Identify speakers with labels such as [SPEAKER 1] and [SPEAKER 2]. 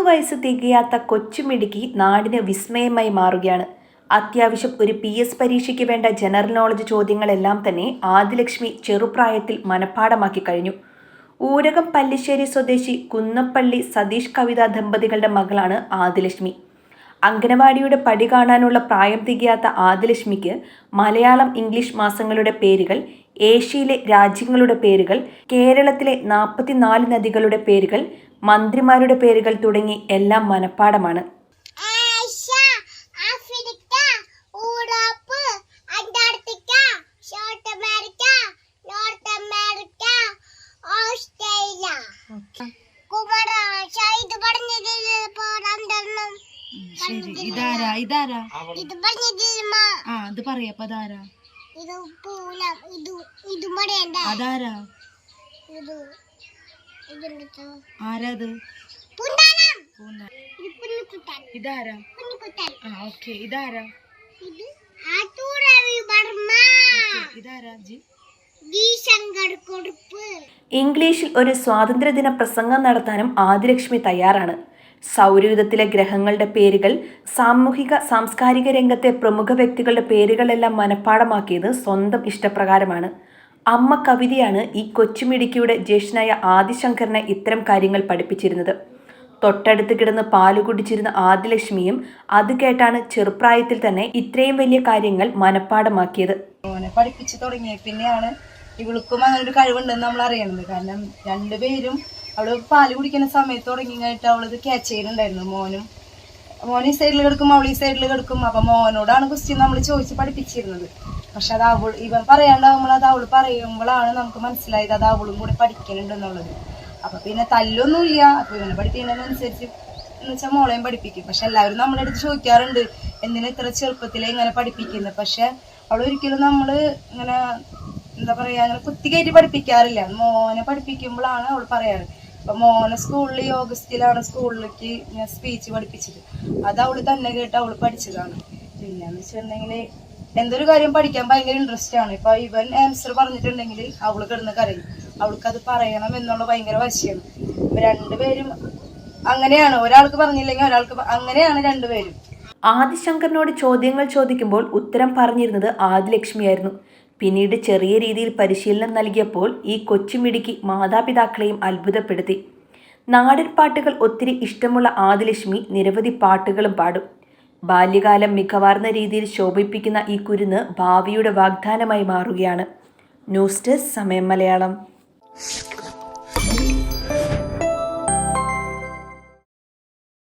[SPEAKER 1] വയസ്സ് തികയാത്ത കൊച്ചുമിടുക്കി നാടിന് വിസ്മയമായി മാറുകയാണ്. അത്യാവശ്യം ഒരു PS പരീക്ഷയ്ക്ക് വേണ്ട ജനറൽ നോളജ് ചോദ്യങ്ങളെല്ലാം തന്നെ ആദിലക്ഷ്മി ചെറുപ്രായത്തിൽ മനഃപ്പാഠമാക്കി കഴിഞ്ഞു. ഊരകം പല്ലിശ്ശേരി സ്വദേശി കുന്നപ്പള്ളി സതീഷ് കവിത ദമ്പതികളുടെ മകളാണ് ആദിലക്ഷ്മി. അംഗനവാടിയുടെ പടി കാണാനുള്ള പ്രായം തികയാത്ത ആദിലക്ഷ്മിക്ക് മലയാളം, ഇംഗ്ലീഷ് മാസങ്ങളുടെ പേരുകൾ, ഏഷ്യയിലെ രാജ്യങ്ങളുടെ പേരുകൾ, കേരളത്തിലെ 44 നദികളുടെ പേരുകൾ, മന്ത്രിമാരുടെ പേരുകൾ തുടങ്ങി എല്ലാം മനഃപ്പാഠമാണ്.
[SPEAKER 2] ശരി, ഇതാരാ ഇതാരാ അത് പറയാ അതാരാ അതാരാ ആരാത് ഇതാരാ ഓക്കെ ഇതാരാ ഇതാരാ
[SPEAKER 1] ഇംഗ്ലീഷിൽ ഒരു സ്വാതന്ത്ര്യദിന പ്രസംഗം നടത്താനും ആദിലക്ഷ്മി തയ്യാറാണ്. സൗരയൂഥത്തിലെ ഗ്രഹങ്ങളുടെ പേരുകൾ, സാമൂഹിക സാംസ്കാരിക രംഗത്തെ പ്രമുഖ വ്യക്തികളുടെ പേരുകളെല്ലാം മനഃപ്പാഠമാക്കിയത് സ്വന്തം ഇഷ്ടപ്രകാരമാണ്. അമ്മ കവിതയാണ് ഈ കൊച്ചുമിടുക്കിയുടെ ജ്യേഷ്ഠനായ ആദിശങ്കറിനെ ഇത്തരം കാര്യങ്ങൾ പഠിപ്പിച്ചിരുന്നത്. തൊട്ടടുത്ത് കിടന്ന് പാല് കുടിച്ചിരുന്ന ആദിലക്ഷ്മിയും അത് കേട്ടാണ് ചെറുപ്രായത്തിൽ തന്നെ ഇത്രയും വലിയ കാര്യങ്ങൾ മനഃപ്പാഠമാക്കിയത്.
[SPEAKER 2] പഠിപ്പിച്ചു തുടങ്ങിയ പിന്നെയാണ് ഇവൾക്കും അങ്ങനെ ഒരു കഴിവുണ്ടെന്ന് നമ്മൾ അറിയണത്. കാരണം രണ്ടുപേരും അവള് പാല് കുടിക്കുന്ന സമയത്ത് തുടങ്ങിയിട്ട് അവളത് ക്യാച്ച് ചെയ്യുന്നുണ്ടായിരുന്നു. മോൻ ഈ സൈഡിൽ കിടക്കും, അവൾ ഈ സൈഡിൽ കിടക്കും. അപ്പൊ മോനോടാണ് ക്വസ്റ്റ്യൻ നമ്മൾ ചോദിച്ച് പഠിപ്പിച്ചിരുന്നത്. പക്ഷെ അത് ഇവൻ പറയാണ്ടാവുമ്പോൾ അത് അവള് പറയുമ്പോഴാണ് നമുക്ക് മനസ്സിലായത് അത് അവളും കൂടെ പഠിക്കുന്നുണ്ടെന്നുള്ളത്. അപ്പൊ പിന്നെ തല്ലൊന്നുമില്ല. അപ്പൊ ഇവനെ പഠിപ്പിക്കുന്നതിനനുസരിച്ച് എന്ന് വെച്ചാൽ മോളെയും പഠിപ്പിക്കും. പക്ഷെ എല്ലാവരും നമ്മുടെ അടുത്ത് ചോദിക്കാറുണ്ട് എന്തിനാ ഇത്ര ചെറുപ്പത്തിലെ ഇങ്ങനെ പഠിപ്പിക്കുന്നത്. പക്ഷെ അവൾ ഒരിക്കലും നമ്മള് ഇങ്ങനെ എന്താ പറയാ അങ്ങനെ കുത്തിക്കയറ്റി പഠിപ്പിക്കാറില്ല. മോനെ പഠിപ്പിക്കുമ്പോഴാണ് അവൾ പറയാറ്. അപ്പൊ മോനെ സ്കൂളിൽ ഓഗസ്റ്റിലാണ് സ്കൂളിലേക്ക് ഞാൻ സ്പീച്ച് പഠിപ്പിച്ചത്. അത് അവള് തന്നെ കേട്ട് അവള് പഠിച്ചതാണ്. പിന്നെന്ന് വെച്ചിട്ടുണ്ടെങ്കിൽ എന്തൊരു കാര്യം പഠിക്കാൻ ഭയങ്കര ഇൻട്രസ്റ്റ് ആണ്. ഇപ്പൊ ഇവൻ ആൻസർ പറഞ്ഞിട്ടുണ്ടെങ്കിൽ അവള് കിടന്ന് കരയും. അവൾക്കത് പറയണം എന്നുള്ള ഭയങ്കര വാശിയാണ്. ഇപ്പൊ രണ്ടുപേരും അങ്ങനെയാണ്. ഒരാൾക്ക് പറഞ്ഞില്ലെങ്കിൽ ഒരാൾക്ക് അങ്ങനെയാണ് രണ്ടുപേരും.
[SPEAKER 1] ആദിശങ്കറിനോട് ചോദ്യങ്ങൾ ചോദിക്കുമ്പോൾ ഉത്തരം പറഞ്ഞിരുന്നത് ആദിലക്ഷ്മിയായിരുന്നു. പിന്നീട് ചെറിയ രീതിയിൽ പരിശീലനം നൽകിയപ്പോൾ ഈ കൊച്ചുമിടുക്കി മാതാപിതാക്കളെയും അത്ഭുതപ്പെടുത്തി. നാടൻ പാട്ടുകൾ ഒത്തിരി ഇഷ്ടമുള്ള ആദിലക്ഷ്മി നിരവധി പാട്ടുകളും പാടും. ബാല്യകാലം മികവാർന്ന രീതിയിൽ ശോഭിപ്പിക്കുന്ന ഈ കുരുന്ന് ഭാവിയുടെ വാഗ്ദാനമായി മാറുകയാണ്. ന്യൂസ് ഡെസ്ക് സമയം മലയാളം.